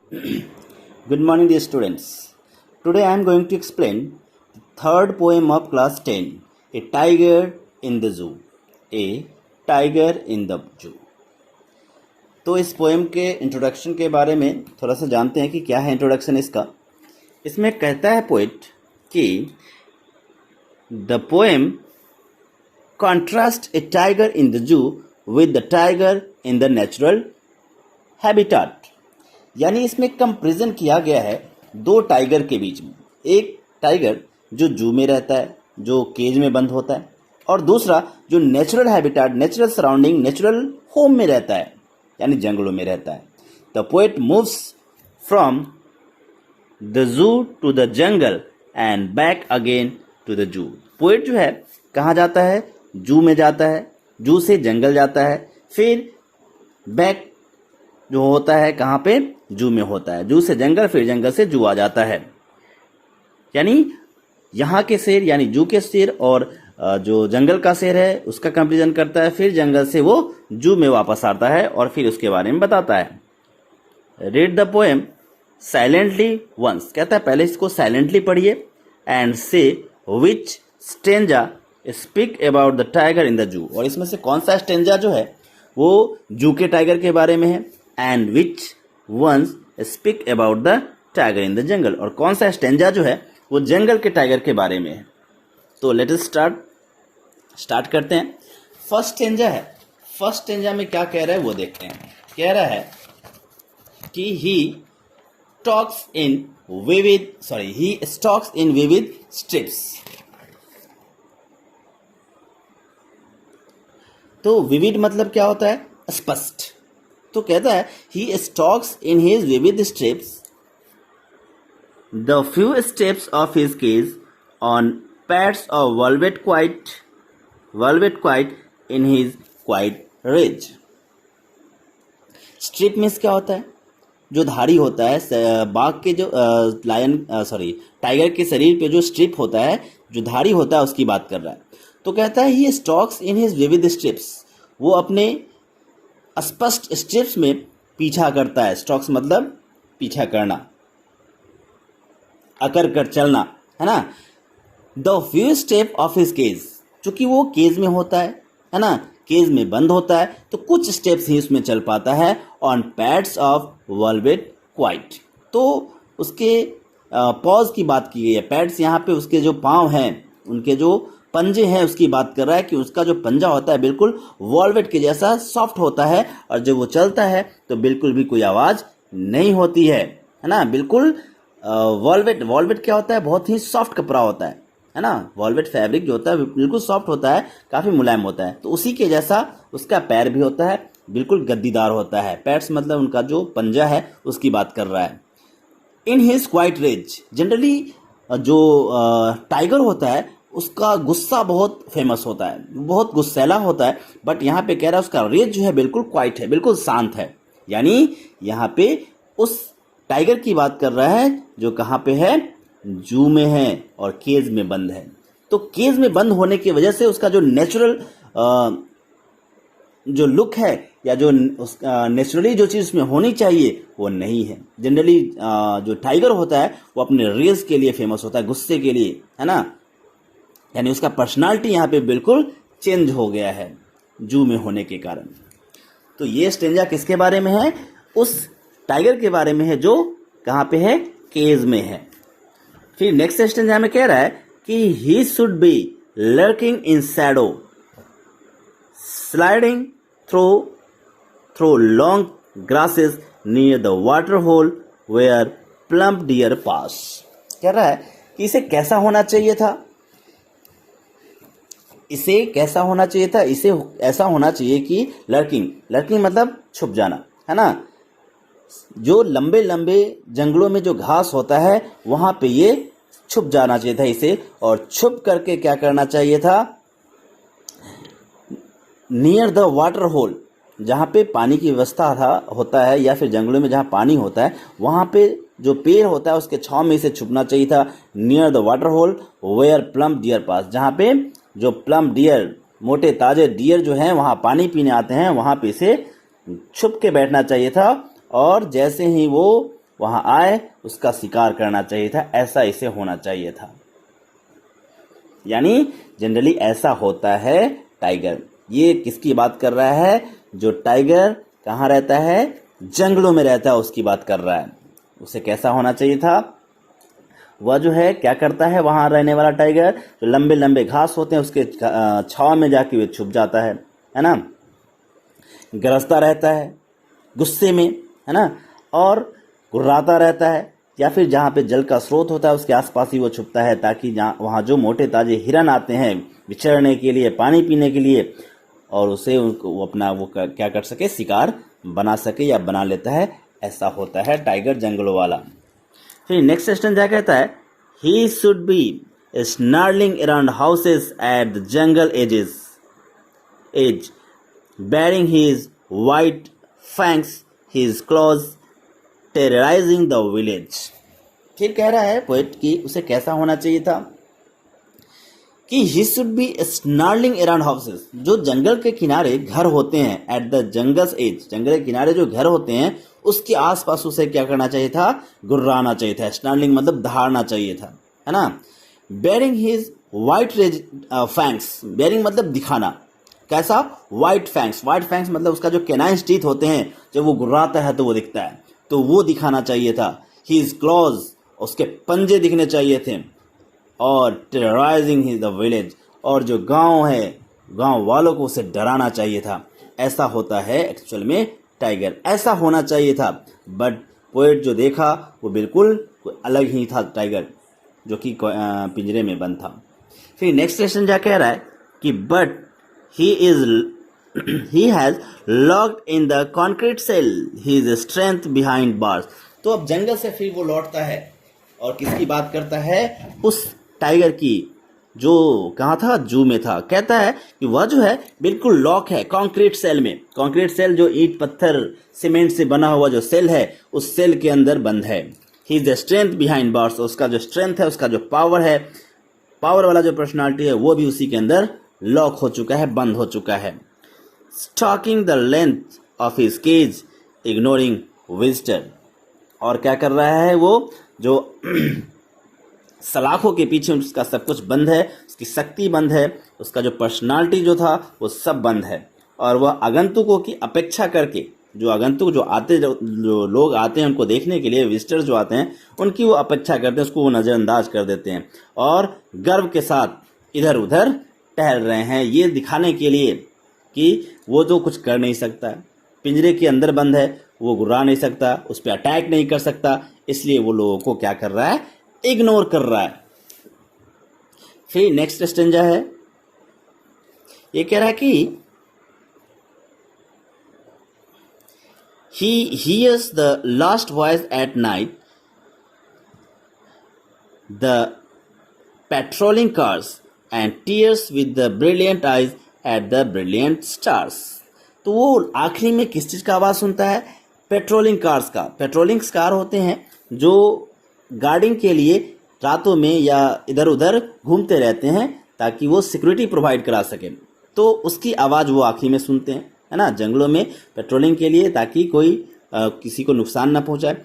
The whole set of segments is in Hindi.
Good morning, dear students. Today I am going to explain the third poem of class 10, A Tiger in the Zoo. A Tiger in the Zoo. तो इस पोएम के इंट्रोडक्शन के बारे में थोड़ा सा जानते हैं कि क्या है इंट्रोडक्शन इसका। इसमें कहता है पोएट कि the poem contrast A tiger in the जू with the tiger in the natural habitat, यानी इसमें कंपैरिजन किया गया है दो टाइगर के बीच में। एक टाइगर जो जू में रहता है, जो केज में बंद होता है, और दूसरा जो natural habitat, natural surrounding, natural home में रहता है, यानी जंगलों में रहता है। The poet moves from the zoo to the jungle and back again to the zoo. Poet जो है कहाँ जाता है? जू में जाता है, जू से जंगल जाता है, फिर बैक जो होता है कहाँ पे? जू में होता है। जू से जंगल, फिर जंगल से जू आ जाता है। यानी यहाँ के शेर यानी जू के शेर और जो जंगल का शेर है उसका कंपैरिजन करता है, फिर जंगल से वो जू में वापस आता है और फिर उसके बारे में बताता है। Read the poem silently once, कहता है पहले इसको साइलेंटली पढ़िए, and say which stanza speak about the tiger in the zoo, और इसमें से कौन सा स्टेंजा जो है वो जू के टाइगर के बारे में है, and which ones speak about the tiger in the jungle, और कौन सा स्टेंजा जो है वो जंगल के टाइगर के बारे में है। तो लेट अस स्टार्ट करते हैं। फर्स्ट स्टेंजा है, फर्स्ट स्टेंजा में क्या कह रहा है वो देखते हैं। कह रहा है कि he stalks in vivid stripes. तो विविड मतलब क्या होता है? स्पष्ट। तो कहता है he stalks in his vivid stripes the few steps of his cage on pads of velvet quiet in his quiet rage. Stripe means क्या होता है? जो धारी होता है बाघ के, जो टाइगर के शरीर पे जो स्ट्रिप होता है, जो धारी होता है, उसकी बात कर रहा है। तो कहता है he stalks in his vivid stripes, वो अपने स्पष्ट स्ट्रिप्स में पीछा करता है। स्टॉक्स मतलब पीछा करना, अकर कर चलना, है ना। The few steps of his cage, चूंकि वो केज में होता है ना, केज में बंद होता है, तो कुछ स्टेप्स ही उसमें चल पाता है। On pads of velvet quite, तो उसके पॉज की बात की गई है। पैड्स यहाँ पे उसके जो पाँव हैं, उनके जो पंजे हैं, उसकी बात कर रहा है कि उसका जो पंजा होता है बिल्कुल वॉलवेट के जैसा सॉफ्ट होता है, और जब वो चलता है तो बिल्कुल भी कोई आवाज़ नहीं होती है ना। बिल्कुल वॉलवेट क्या होता है? बहुत ही सॉफ्ट कपड़ा होता है ना। वॉलवेट फैब्रिक जो होता है बिल्कुल सॉफ्ट होता है, काफ़ी मुलायम होता है। तो उसी के जैसा उसका पैर भी होता है, बिल्कुल गद्दीदार होता है। पैड्स मतलब उनका जो पंजा है उसकी बात कर रहा है। In his quiet rage, generally जो टाइगर होता है उसका गुस्सा बहुत फेमस होता है, बहुत गुस्सैला होता है, बट यहाँ पे कह रहा है उसका रेज जो है बिल्कुल क्वाइट है, बिल्कुल शांत है। यानी यहाँ पे उस टाइगर की बात कर रहा है जो कहाँ पे है? जू में है और केज में बंद है। तो केज में बंद होने की वजह से उसका जो नेचुरल जो लुक है, या जो नेचुरली जो चीज़ उसमें होनी चाहिए वो नहीं है। जनरली जो टाइगर होता है वो अपने रेज के लिए फेमस होता है, गुस्से के लिए, है ना। यानी उसका पर्सनालिटी यहाँ पे बिल्कुल चेंज हो गया है जू में होने के कारण। तो ये स्टेंजा किसके बारे में है? उस टाइगर के बारे में है जो कहाँ पे है? केज में है। फिर नेक्स्ट स्टेंजा में कह रहा है कि he should be lurking in shadow sliding through long grasses near the water hole where plump deer pass. कह रहा है कि इसे कैसा होना चाहिए था? इसे कैसा होना चाहिए था? इसे ऐसा होना चाहिए कि लर्किंग मतलब छुप जाना, है ना। जो लंबे लंबे जंगलों में जो घास होता है वहां पे ये छुप जाना चाहिए था इसे, और छुप करके क्या करना चाहिए था? नियर द वाटर होल, जहाँ पे पानी की व्यवस्था होता है, या फिर जंगलों में जहाँ पानी होता है वहाँ पे जो पेड़ होता है उसके छांव में इसे छुपना चाहिए था। Near the water hole where plump deer pass, जहाँ पे जो प्लम्प डियर, मोटे ताजे डियर जो हैं वहाँ पानी पीने आते हैं, वहाँ पे इसे छुप के बैठना चाहिए था। और जैसे ही वो वहां आए उसका शिकार करना चाहिए था, ऐसा इसे होना चाहिए था। यानी जनरली ऐसा होता है टाइगर। ये किसकी बात कर रहा है? जो टाइगर कहाँ रहता है? जंगलों में रहता है, उसकी बात कर रहा है। उसे कैसा होना चाहिए था? वह जो है क्या करता है, वहां रहने वाला टाइगर, जो लंबे लंबे घास होते हैं उसके छाव में जाके वे छुप जाता है ना, गरजता रहता है गुस्से में, है ना, और गुर्राता रहता है, या फिर जहाँ पे जल का स्रोत होता है उसके आसपास ही वो छुपता है, ताकि वहाँ जो मोटे ताजे हिरन आते हैं विचरने के लिए, पानी पीने के लिए, और उसे उनको अपना वो क्या कर सके, शिकार बना सके या बना लेता है। ऐसा होता है टाइगर जंगलों वाला। फिर नेक्स्ट क्वेश्चन क्या कहता है? He should be snarling around houses at the jungle edge bearing his white fangs, his claws, terrorizing the village। फिर कह रहा है पोएट कि उसे कैसा होना चाहिए था कि he should be snarling around houses, जो जंगल के किनारे घर होते हैं, at the jungle's edge, जंगल के किनारे जो घर होते हैं उसके आसपास उसे क्या करना चाहिए था? गुर्राना चाहिए था। snarling मतलब दहाड़ना चाहिए था, है ना। bearing his white fangs, bearing मतलब दिखाना, कैसा? White fangs. व्हाइट फैंक्स मतलब उसका जो कैनाइंस टीथ होते हैं, जब वो गुर्राता है तो वो दिखता है, तो वो दिखाना चाहिए था। हिज क्लॉज, उसके पंजे दिखने चाहिए थे। और टेरराइजिंग हिज द विलेज, और जो गांव है, गांव वालों को उसे डराना चाहिए था। ऐसा होता है एक्चुअल में टाइगर, ऐसा होना चाहिए था। बट पोएट जो देखा वो बिल्कुल अलग ही था टाइगर, जो कि पिंजरे में बंद था। फिर नेक्स्ट क्वेश्चन क्या कह रहा है कि but he has locked in the concrete cell his strength behind bars। तो अब जंगल से फिर वो लौटता है और किसकी बात करता है? उस टाइगर की जो कहाँ था? जू में था। कहता है कि वह जो है बिल्कुल लॉक है कंक्रीट सेल में। कंक्रीट सेल जो ईंट पत्थर सीमेंट से बना हुआ जो सेल है, उस सेल के अंदर बंद है। He is the strength behind bars, उसका जो स्ट्रेंथ है, उसका जो पावर है, पावर वाला जो पर्सनालिटी है, वो भी उसी के अंदर लॉक हो चुका है, बंद हो चुका है। Stalking the length of his cage ignoring visitor, और क्या कर रहा है वो? जो सलाखों के पीछे उसका सब कुछ बंद है, उसकी शक्ति बंद है, उसका जो पर्सनालिटी जो था वो सब बंद है। और वह आगंतुकों की अपेक्षा करके, जो आगंतुक जो लोग आते हैं उनको देखने के लिए, विजिटर्स जो आते हैं उनकी वो अपेक्षा करते हैं, उसको वो नज़रअंदाज कर देते हैं और गर्व के साथ इधर उधर टहल रहे हैं, ये दिखाने के लिए कि वो जो कुछ कर नहीं सकता, पिंजरे के अंदर बंद है, वो गुर्रा नहीं सकता, उस पर अटैक नहीं कर सकता, इसलिए वो लोगों को क्या कर रहा है? इग्नोर कर रहा है। फिर नेक्स्ट स्टेंजा है, ये कह रहा है कि he hears the last voice at night, the patrolling cars and tears with the brilliant eyes at the brilliant stars। तो वो आखिरी में किस चीज़ का आवाज़ सुनता है? पेट्रोलिंग कार्स का। पेट्रोलिंग कार होते हैं जो गार्डिंग के लिए रातों में या इधर उधर घूमते रहते हैं ताकि वो सिक्योरिटी प्रोवाइड करा सकें, तो उसकी आवाज़ वो आखिरी में सुनते हैं, है ना, जंगलों में पेट्रोलिंग के लिए, ताकि कोई किसी को नुकसान ना पहुंचाए।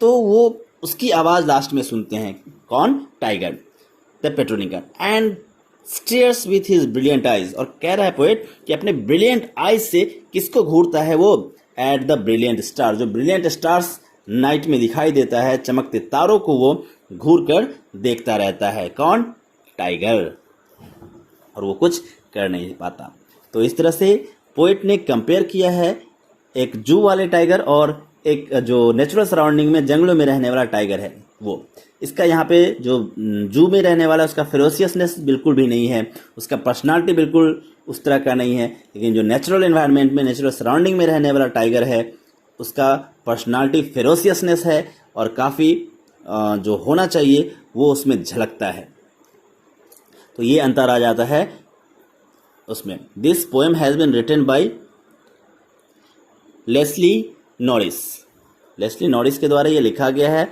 तो वो उसकी आवाज़ लास्ट में सुनते हैं। कौन? Tiger, the patrolling car. And stairs with his brilliant eyes, और कह रहा है पोएट कि अपने ब्रिलियंट आइज से किसको घूरता है वो? एट द ब्रिलियंट स्टार, जो ब्रिलियंट स्टार्स नाइट में दिखाई देता है, चमकते तारों को वो घूर कर देखता रहता है। कौन? टाइगर। और वो कुछ कर नहीं पाता। तो इस तरह से पोएट ने कंपेयर किया है एक जू वाले टाइगर और एक जो नेचुरल सराउंडिंग में जंगलों में रहने वाला टाइगर है वो। इसका यहाँ पे जो जू में रहने वाला उसका फेरोसियसनेस बिल्कुल भी नहीं है, उसका पर्सनालिटी बिल्कुल उस तरह का नहीं है, लेकिन जो नेचुरल एनवायरनमेंट में, नेचुरल सराउंडिंग में रहने वाला टाइगर है उसका पर्सनालिटी फेरोसियसनेस है और काफ़ी जो होना चाहिए वो उसमें झलकता है। तो ये अंतर आ जाता है उसमें। This poem has been written by Leslie Norris. Leslie Norris के द्वारा ये लिखा गया है।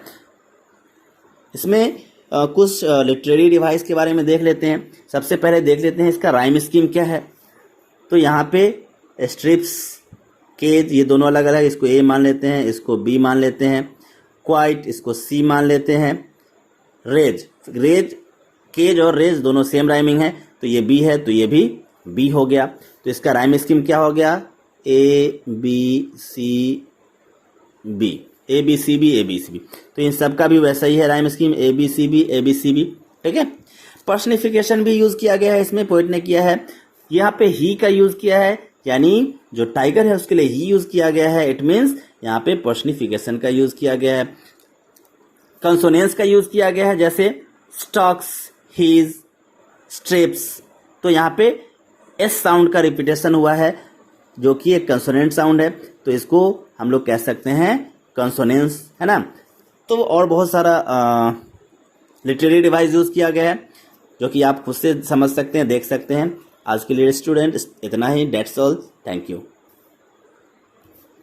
इसमें कुछ लिटरेरी डिवाइस के बारे में देख लेते हैं। सबसे पहले देख लेते हैं इसका राइम स्कीम क्या है। तो यहाँ पे स्ट्रिप्स के ये दोनों अलग अलग, इसको ए मान लेते हैं, इसको बी मान लेते हैं, क्वाइट इसको सी मान लेते हैं। रेज, रेज, केज और रेज दोनों सेम राइमिंग है, तो ये बी है तो ये भी बी हो गया। तो इसका राइम स्कीम क्या हो गया? A B C B, A B C B, A B C B. तो इन सब का भी वैसा ही है rhyme scheme, A B C B, A B C B. ठीक है। पर्सनिफिकेशन भी यूज किया गया है इसमें, पोइट ने किया है। यहाँ पे ही का यूज किया है, यानी जो टाइगर है उसके लिए ही यूज किया गया है। इट मीन्स यहाँ पे पर्सनिफिकेशन का यूज किया गया है। कंसोनेंस का यूज किया गया है, जैसे स्टॉक्स, हीज, स्ट्रिप्स। तो यहाँ पे एस साउंड का रिपीटेशन हुआ है जो कि एक कंसोनेंट साउंड है, तो इसको हम लोग कह सकते हैं कंसोनेंस, है ना। तो और बहुत सारा लिटरेरी डिवाइस यूज किया गया है जो कि आप खुद से समझ सकते हैं, देख सकते हैं। आज के लिए स्टूडेंट इतना ही, डेट्स ऑल, थैंक यू।